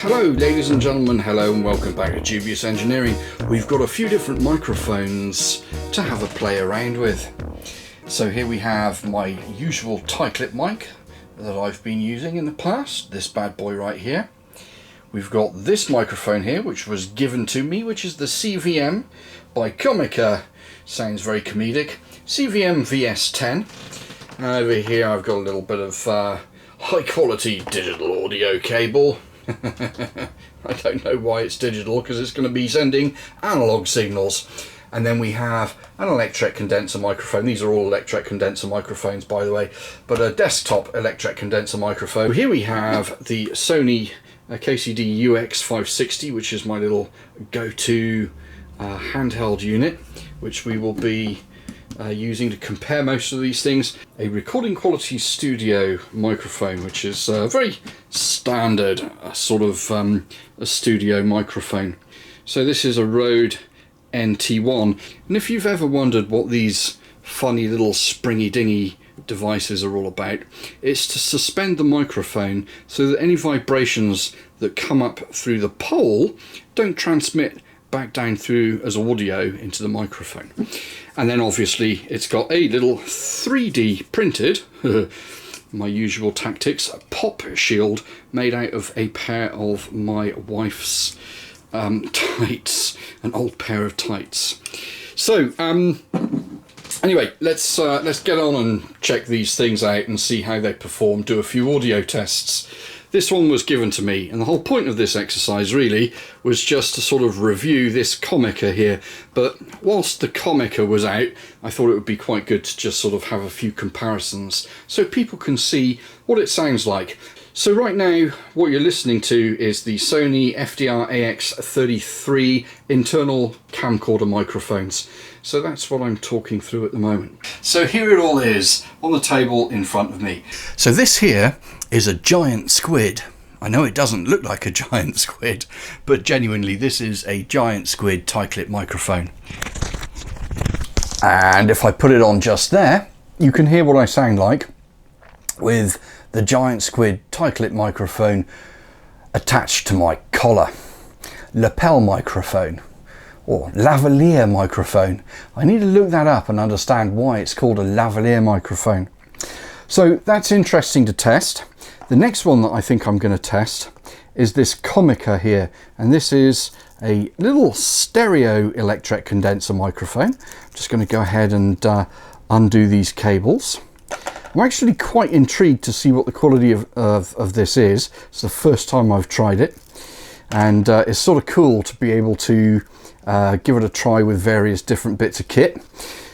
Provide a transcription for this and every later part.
Hello ladies and gentlemen, hello and welcome back to Dubious Engineering. We've got a few different microphones to have a play around with. So here we have my usual tie clip mic that I've been using in the past, this bad boy right here. We've got this microphone here which was given to me, which is the CVM by Comica. Sounds very comedic. CVM VS10. And over here I've got a little bit of high quality digital audio cable. I don't know why it's digital, because it's going to be sending analog signals. And then we have an electret condenser microphone. These are all electret condenser microphones, by the way, but a desktop electret condenser microphone. Here we have the Sony KCD UX560, which is my little go-to handheld unit, which we will be using to compare most of these things. A recording quality studio microphone, which is very standard sort of a studio microphone. So this is a Rhode NT1, and if you've ever wondered what these funny little springy dingy devices are all about, it's to suspend the microphone so that any vibrations that come up through the pole don't transmit back down through as audio into the microphone. And then obviously it's got a little 3D printed, my usual tactics, a pop shield made out of a pair of my wife's tights, an old pair of tights. So anyway, let's get on and check these things out and see how they perform, do a few audio tests. This one was given to me, and the whole point of this exercise really was just to sort of review this Comica here. But whilst the Comica was out, I thought it would be quite good to just sort of have a few comparisons so people can see what it sounds like. So right now, what you're listening to is the Sony FDR AX33 internal camcorder microphones. So that's what I'm talking through at the moment. So here it all is on the table in front of me. So this here is a giant squid. I know it doesn't look like a giant squid, but genuinely this is a giant squid tie clip microphone. And if I put it on just there, you can hear what I sound like with the giant squid tie clip microphone attached to my collar. Lapel microphone, or lavalier microphone. I need to look that up and understand why it's called a lavalier microphone. So that's interesting to test. The next one that I think I'm going to test is this Comica here, and this is a little stereo electret condenser microphone. I'm just going to go ahead and undo these cables. I'm actually quite intrigued to see what the quality of this is. It's the first time I've tried it, and it's sort of cool to be able to give it a try with various different bits of kit.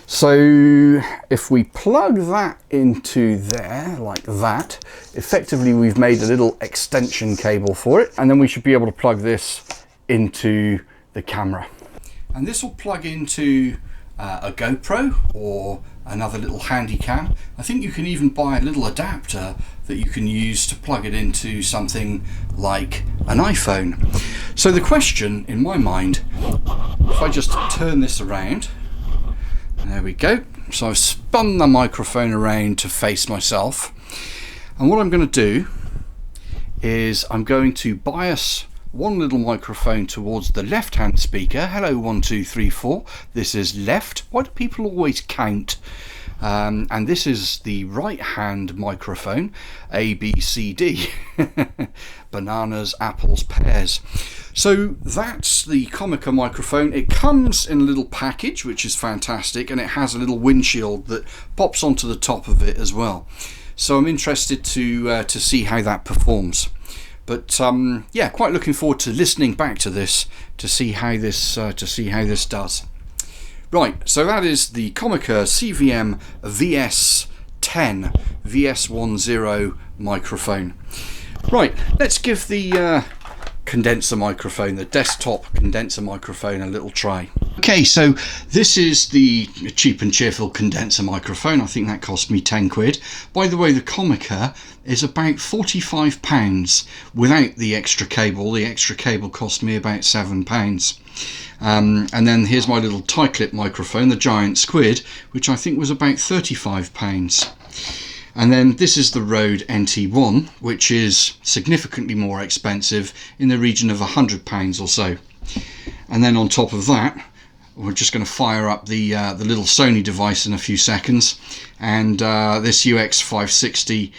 So if we plug that into there like that, effectively we've made a little extension cable for it, and then we should be able to plug this into the camera. And this will plug into a GoPro or another little handy cam. I think you can even buy a little adapter that you can use to plug it into something like an iPhone. So the question in my mind, if I just turn this around, there we go. So I've spun the microphone around to face myself, and what I'm going to do is I'm going to bias one little microphone towards the left hand speaker. Hello 1 2 3 4. This is left. Why do people always count? And this is the right hand microphone, A B C D. Bananas, apples, pears. So that's the Comica microphone. It comes in a little package, which is fantastic, and it has a little windshield that pops onto the top of it as well. So I'm interested to see how that performs. But yeah, quite looking forward to listening back to this to see how this does. Right, so that is the Comica CVM VS10 VS10 microphone. Right, let's give the condenser microphone, the desktop condenser microphone, a little try. Okay, so this is the cheap and cheerful condenser microphone. I think that cost me 10 quid. By the way, the Comica is about £45 without the extra cable. The extra cable cost me about £7. And then here's my little tie clip microphone, the giant squid, which I think was about £35. And then this is the Rhode NT1, which is significantly more expensive, in the region of £100 or so. And then on top of that, we're just going to fire up the little Sony device in a few seconds, and this UX560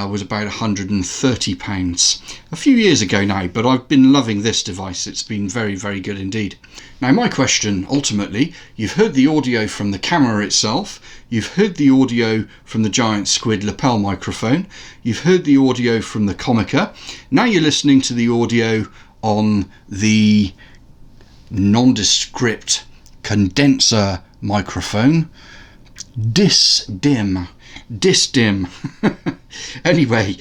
was about £130 a few years ago now, but I've been loving this device. It's been very, very good indeed. Now my question, ultimately, you've heard the audio from the camera itself, you've heard the audio from the giant Squid lapel microphone, you've heard the audio from the Comica, now you're listening to the audio on the nondescript condenser microphone, DuB-EnG. Anyway,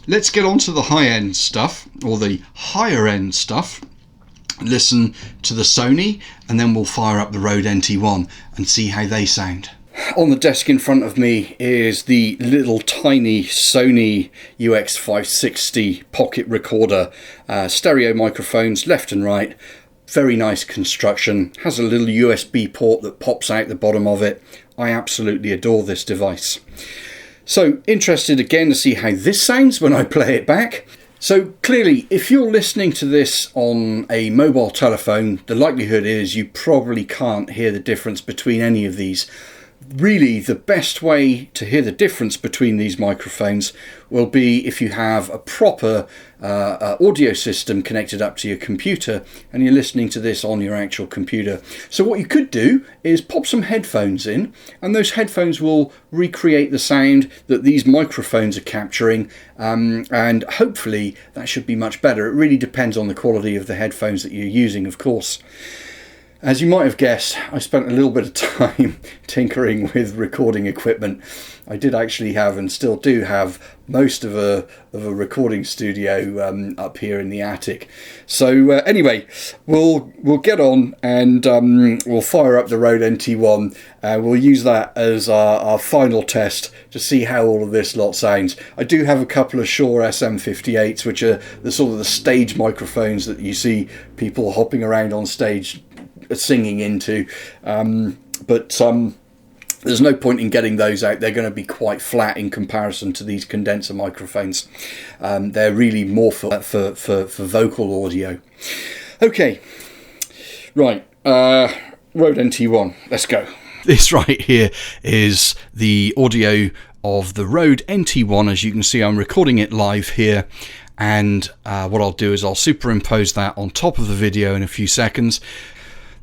let's get on to the high-end stuff, or the higher-end stuff. Listen to the Sony, and then we'll fire up the Rode NT1 and see how they sound. On the desk in front of me is the little tiny Sony UX560 pocket recorder. Stereo microphones left and right. Very nice construction. Has a little USB port that pops out the bottom of it. I absolutely adore this device. So interested again to see how this sounds when I play it back. So clearly, if you're listening to this on a mobile telephone, the likelihood is you probably can't hear the difference between any of these. Really, the best way to hear the difference between these microphones will be if you have a proper audio system connected up to your computer and you're listening to this on your actual computer. So what you could do is pop some headphones in, and those headphones will recreate the sound that these microphones are capturing, and hopefully that should be much better. It really depends on the quality of the headphones that you're using, of course. As you might have guessed, I spent a little bit of time tinkering with recording equipment. I did actually have, and still do have, most of a recording studio up here in the attic. So anyway, we'll get on, and we'll fire up the Rode NT1, and we'll use that as our final test to see how all of this lot sounds. I do have a couple of Shure SM58s, which are the sort of the stage microphones that you see people hopping around on stage singing into, but there's no point in getting those out. They're going to be quite flat in comparison to these condenser microphones. They're really more for vocal audio. Okay, right, Rode NT1, let's go. This right here is the audio of the Rode NT1. As you can see, I'm recording it live here, and what I'll do is I'll superimpose that on top of the video in a few seconds.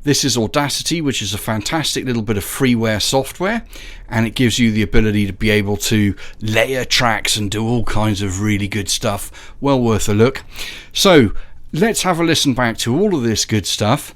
This is Audacity, which is a fantastic little bit of freeware software, and it gives you the ability to be able to layer tracks and do all kinds of really good stuff. Well worth a look. So let's have a listen back to all of this good stuff.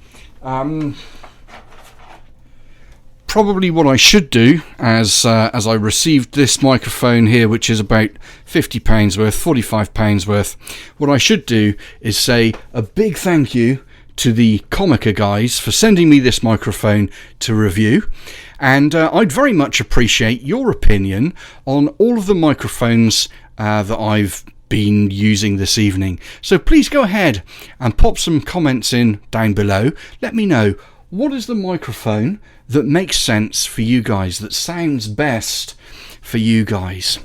Probably what I should do, as I received this microphone here, which is about £50 worth, £45 worth, what I should do is say a big thank you to the Comica guys for sending me this microphone to review, and I'd very much appreciate your opinion on all of the microphones that I've been using this evening. So please go ahead and pop some comments in down below. Let me know, what is the microphone that makes sense for you guys, that sounds best for you guys?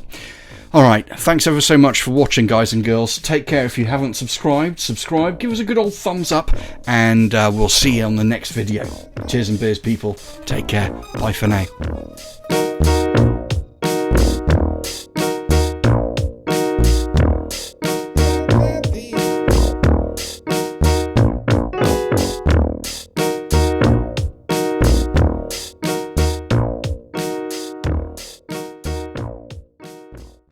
Alright, thanks ever so much for watching, guys and girls. Take care. If you haven't subscribed, subscribe, give us a good old thumbs up, and we'll see you on the next video. Cheers and beers, people. Take care. Bye for now.